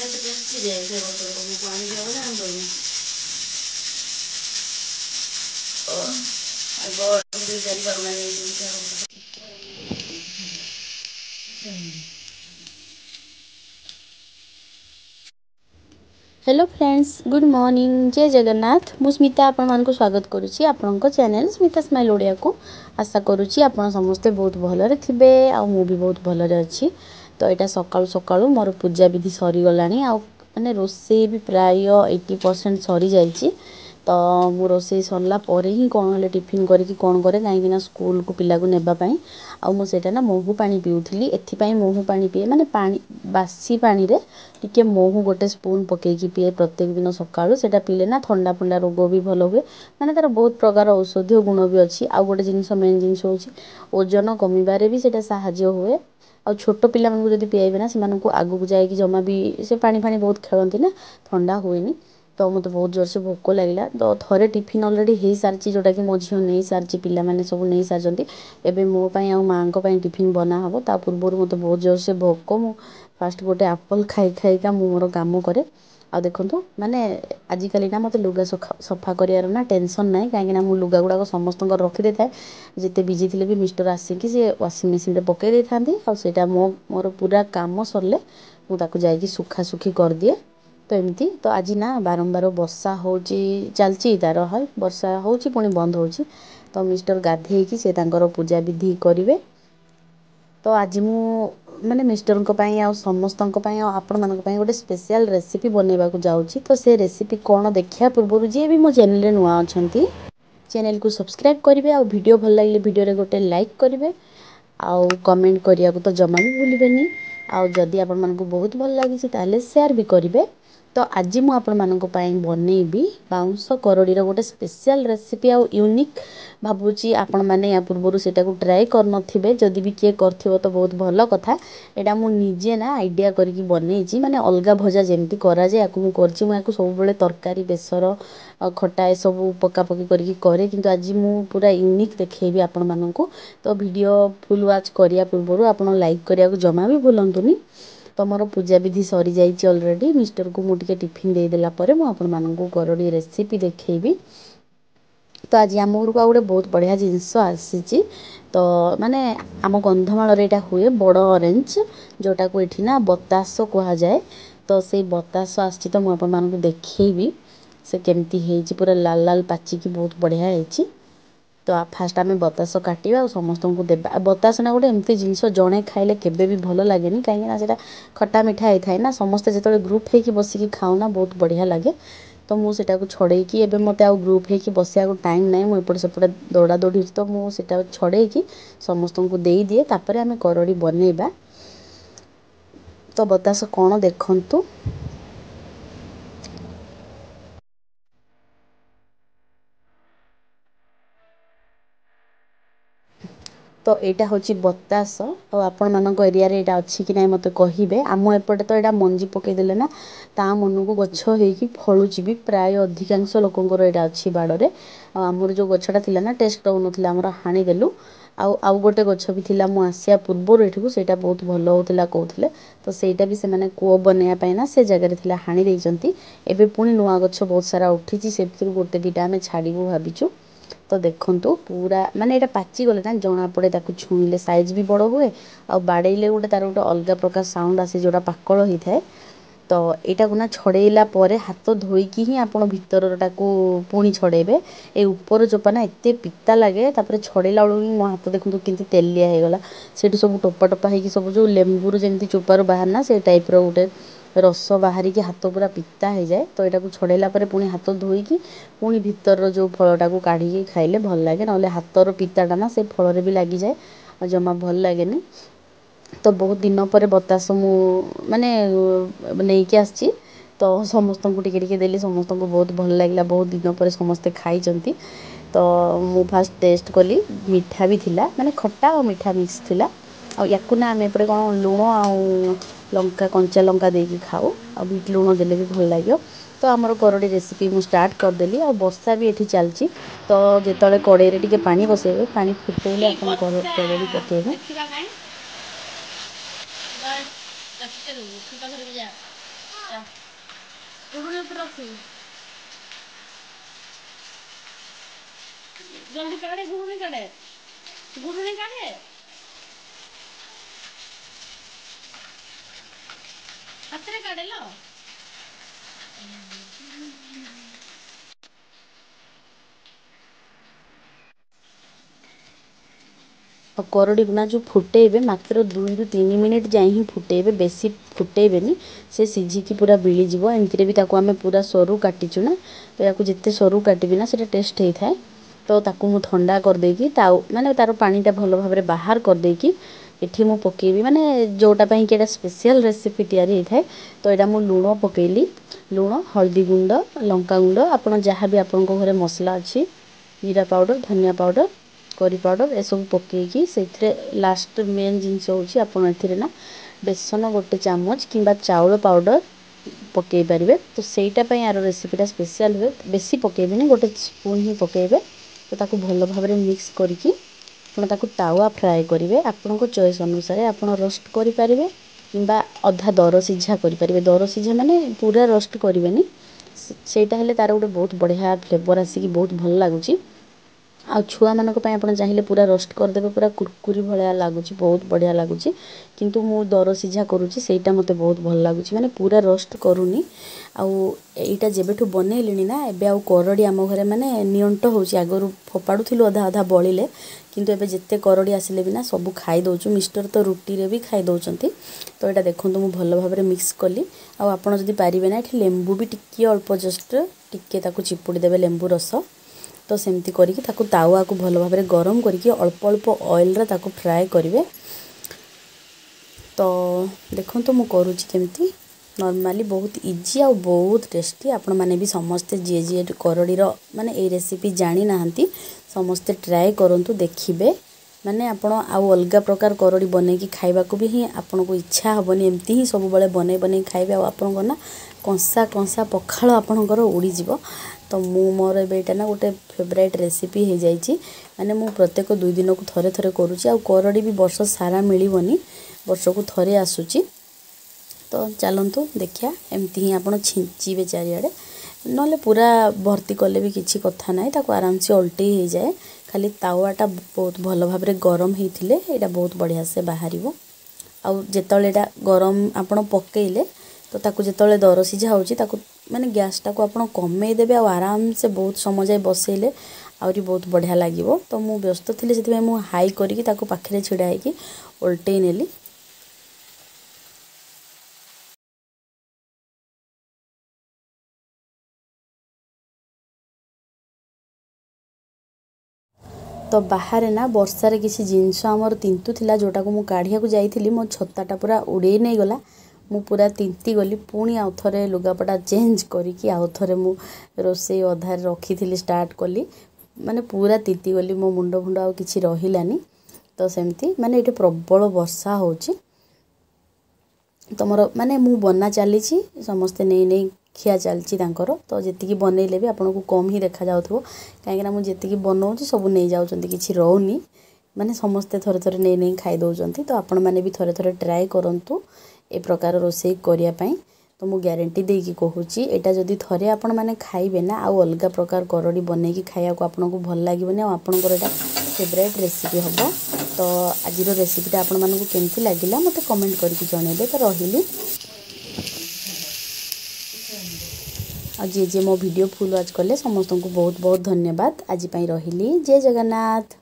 Hello friends, good morning, जय जगन्नाथ। मु स्मिता आपण स्वागत करुच्ची आपणको चैनल स्मिता स्माइल ओडिया को। आशा करुच्ची आपण समस्ते बहुत भलरे थिबे आ मु भी बहुत भलरे अच्छी। तो यहाँ सकाळु सकाळु मोर पूजा विधि सरी गलानी आ माने रोसे भी प्राय 80% सरी जाइए। तो मु रोसे सरला परे ही कौन हेले टिफिन करके कौन करे कहीं स्कूल को पिला को नेबापाई आटा ना महू पानी पीऊली। एथिपाई महू पानी पीए माने पानी बासी पानी रे टिके महू गोटे स्पून पकईकी पीए प्रत्येक दिन सकाळु। सेटा पीले ना ठंडा फंडा रोग भी भल हुए, माने तार बहुत प्रकार औषधीय गुण भी अच्छी। आउ गोटे जिनस मेन जिनस होची ओजन कमिबारे भी सेटा साहाय्य हुए। आ छोट पिला मानकु जदि पियाइबे ना सेमानकु आगु को जाइकी जमा भी से पानी फानी बहुत खेलती ना ठंडा हुएनी। तो मत बहुत जोर से भोक लगे तो थरे टिफिन अलरेडी हो सारी जोटा कि मो झील नहीं सारी पिला मैंने सब नहीं सारी एवं मो माँ टिफिन बना हम ता पूर्व मत बहुत जोर से भोक। मु फास्ट गोटे एप्पल खाई खाईका मोर काम करे। आ देखो माने आजिकल ना मत लुगा सफा करार ना टेंशन ना कहीं मुझे लुगा गुड़ाक समस्त रखी दे था। जिते बिजी थे भी मिस्टर आसिकी सी वाशिंग मशीन में पकई दे था। आईटा मोर पूरा काम सरले मुझे सुखा सुखी कर दिए। तो एमती तो आज ना बारंबार वर्षा हो चलती तार है वर्षा हो पुणी बंद हो। तो मिस्टर गाधे कि से पूजा विधि करेंगे। तो आज मु माने मिस्टर समस्त आपण मान गोटे स्पेशल रेसिपी बनवा जाऊँगी। तो से रेसिपी कौन देखा पूर्व जी भी मो चैनल नुआ अच्छा चैनल को सब्सक्राइब करेंगे। आ वीडियो भल लगे वीडियो गोटे लाइक करेंगे आउ कमेंट करने को तो जमा भी भूलें। आउ जदि आपण मानकु बहुत भल लगी ताले शेयर भी करेंगे। तो आज मु आपण मानक बनईबी बाउंस करड़ी गोटे स्पेशल रेसिपी आउ यूनिक भावुची आपण मैंने या पूर्व से ट्राए कर जदि भी किए कर तो बहुत भल कथा। यहाँ मु निजे ना आइडिया करके बनई माने अलग भजा जमी कराए या सब तरकारी बेसर खटा ए सब पकापकी करके करे किंतु आज मु पूरा यूनिक देखी आपण मानक। तो वीडियो फुल वाच करिया पूर्व आपण लाइक करिया को जमा भी भूलंतुनी। तो मोर पूजा विधि सरी जाइए अलरेडी मिस्टर को मुझे टिफिन देदेला मुझे करड़ी रेसिपी देखी। तो आज आम घर को गोटे बहुत बढ़िया जिनस आसी। तो माने आम कंधमाल यहाँ हुए बड़ ऑरेंज जोटा को ये ना बतास कह जाए। तो से बतास आसी तो मुझे देखी से केमती पूरा लाल लाल पाचिकी बहुत बढ़िया है। तो फास्ट आम बतास काटा समस्त को देवा। बतास ना गोटे एमती जिनस जड़े खाइले केबे भी भल लगे कहीं से खट्टा मिठा होता है ना समस्ते जो ग्रुप होकर बसिकी खाऊना बहुत बढ़िया लगे। तो मुझे छड़ेकी एवं मत आउ ग्रुप होकर बसिया टाइम ना मुझे सेपटे दौड़ा दौड़ी तो मुझे छड़ेकी समस्त को दे दिए तापर आम करड़ी बनइबा। तो बतास कौन देखंतु। तो यहाँ हूँ बतास और आपण मान एरिया रे यहाँ अच्छी कि ना मत कहे। आम एपटे तो यहाँ मंजी पकईदे ना ता मन को गछ हो फलुची भी प्राय अधिकांश लोकंर यहाँ अच्छी बाड़े। आमर जो गछटा थी ना टेस्ट रोन आमर हाणीदेलु। आउ गोटे गछ भी थिला मु आसिया पूर्व एठू से बहुत भल होता कहते। तो सहीटा भी से कूप बनवाई ना से जगह थिला हाणी देइचंती। एबे पुणी नुआ गछ बहुत सारा उठी से गोटे दीटा आम छाड़ू भाविचु। तो देखंतु पूरा माने एटा पाची गले ना जना पड़े छुईले साइज भी बड़ हुए आ बाड़ेले गोटे तार गोटे अलग प्रकार साउंड आसे जोटा पाकल होता है। तो यहाँ को ना छड़ेला परे हाथ धोईकी ही आप भीतरटा को पुणी छड़ेबे। ए ऊपर चोपा ना एत पिता लगे तापर छड़ेला बेलू मो हाथ देखो केमती तेलिया होगला से सब टोपा टोपा हो सब जो लेंबूर जमी चोपार बाहर ना से टाइप्र गोटे रस बाहर की हाथ पूरा पिता हो जाए। तो यहाँ को छड़ेला पुणी हाथ धोईकी पुणी भीतर जो फलटा को काढ़ी खाइले भल लगे ना हाथर पिताटा ना से फल भी लगी जाए और जमा भल लगे। तो बहुत दिन पर बतास मु माने नहीं कि आसी। तो समस्त को टिके देली समस्त को बहुत भल लगे बहुत दिन पर समस्ते खाई। तो मु फास्ट टेस्ट कली मीठा भी थिला माने खट्टा और मीठा मिक्स थिला। आ याकू ना आम एपटे कौन लुण आउ लंका कंचा लंका देकी खाऊ आ बीट लुण देले भी भल लगे। तो आमर करड़ी रेसिपी मु स्टार्ट करदेली आ वर्षा भी ये चलती। तो जिते कड़े टे पानी बसैबे पानी फुटेले आप करड़ी पकेबे। जल्दी काढ़े घुड़नी काढ़े हाथ रे काढ़े लो और करड़ी ना जो फुटेबे मात्र 2 ରୁ 3 मिनिट जाए ही फुटेबे बेसी फुटेबेनी से सिझिकी पूरा बिली जीवो एमतिरे भी ताको आमे पूरा सरू काटिचु ना तो याकू जिते सरू काटिबी ना सेटा टेस्ट हेई थाए तो ताकू मु ठंडा कर देकी माने तार पानीटा भल भाबरे बाहर कर देकी एठी मु पकेबी माने जोटा पई कि एटा स्पेशल रेसिपी तयारी हेई थाए तो एटा मु लूण पकेली लूण हल्दी गुंड लंका गुंड आपण जहाँ भी आपण घरे मसला अच्छी जीरा पाउडर धनिया पाउडर करी पाउडर ए सब पकेकी से लास्ट मेन जिनस होची आपण एथिरे ना बेसन गोटे चामच किंबा चाउल पाउडर पकई पारे तो सहीटा यार रेसिपीटा स्पेशल हुए बेसी पकेबेनी गोटे स्पून ही पकेबे तो ताकू भल भाव मिक्स करके आप ताकू तावा फ्राए करेंगे आपण चॉइस अनुसार आप रोस्ट करें किंबा अधा दर सीझा करेंगे दर सीझा माने पूरा रोस्ट करेंगे सेटा हेले तार गोटे बहुत बढ़िया फ्लेवर आसिक बहुत भल लगुच आ छुआ मानक पई आपण चाहिए पूरा रोस्ट करदेबे पूरा कुरकुरी भलिया लगुच बहुत बढ़िया लगुच किंतु मु दर सीझा करूची सेटा मते बहुत भल लगुच माने पूरा रोस्ट करूनी आउ एटा जेबेठु बनेलिनी ना एबे आउ करडी आम घरे माने नियंट होची आगरु फोपाडुथिलु आधा आधा बळिले किंतु एबे जेते करडी आसिले बिना सब खाई दउचु मिस्टर तो रुटी रे भी खाई दउचंती तो एटा देखंतु मु भल भाबरे मिक्स कली आउ आपण जदी पारिबे ना एठी लेंबू भी टिके अल्प जस्ट टिके ताकू चिपुडी देबे लेंबू रस तो सेमती करिकी ताकू तावा को भल भाबरे गरम करिकी अल्प अल्प ऑयल रे ताकू फ्राई करिवे तो देखंतु मु करूची केमती नॉर्मली बहुत इजी आ बहुत टेस्टी आपण माने भी समस्ते जे जे करडी रो माने ए रेसिपी जानी नाहंती समस्ते ट्राई करंतु देखिबे माने आपण आउ अलगा प्रकार करडी बने की खाइबा को भी ही आपण को इच्छा हबनी एमती ही सब बळे बने बने खाइबे आ आपण को ना कंसा कंसा पखाळ आपण को उडी जीवो तो मु मोर बेटा ना गोटे फेवरेट रेसिपी हो जाइए माने मु प्रत्येक 2 दिन को थरे थरे करूची आ करडी भी वर्ष सारा मिलबनी वर्ष को थरे आसुची तो चलतु देखिया एमती ही आपण छिंचीबे चारिआडे नले पूरा भर्ती कले भी किसी कथा ना ताको आराम से उल्टी हो जाए खाली तावाटा बहुत भल भाव गरम होइथिले एटा बहुत बढ़िया से बाहरिबो आ जेतले एटा गरम आपण पकेइले तो ताकू जेतले दर सीझा होची ताकू माने गैस टाको आपण कमेई देबे आ आराम से बहुत समय जाए बसेले आउरी बहुत बढ़िया लागिवो तो मु व्यस्त थिले जेते मु हाई करिकी ताकू पाखरे छिडा हेकी उल्टेई नेली तो बाहर ना वर्षार किसी जिनस आमर तिंतु थिला जोटा को मु काढ़िया को जाइथिली मो छत्ताटा पूरा उड़े नहीं गला मु पूरा तिंती गली पुणी आउ थरे लुगापटा चेंज करिकी आउ थरे मु रोसे अधार रखी थिली स्टार्ट कली माने पूरा तिंती गली मो मुंड फुंड आ किछि रहिलानी तो सेमती माने एटे प्रबल वर्षा होची तमरो माने मु बना चली समस्ते नहीं नहीं खिया चलची तो जी बनइले भी आपको कम ही देखा जाउथबो कहीं मुझे जी बनाऊँ सब नहीं जाउछंती किछि रहउनी माने समस्ते थरे थरे नहीं नहीं खाई दउछंती तो आपण माने भी थरे थरे ट्राई करंतु ए प्रकार रोषेई करिया पई तो मु ग्यारंटी देकी कहूची एटा जदी थरे आपण माने खाइबे ना आ अलगा प्रकार करडी बनेकी खाया को आपनको भल लागिबने आ आपनकर एटा फेवरेट रेसिपी हबो तो आज रेसिपीटा आपण मानको केमती लागिला मते कमेंट करके जणेबे तो रहिली आ जे जे मो वीडियो फुल वाच कले समस्त को बहुत बहुत धन्यवाद आज पई रहिली जय जगन्नाथ।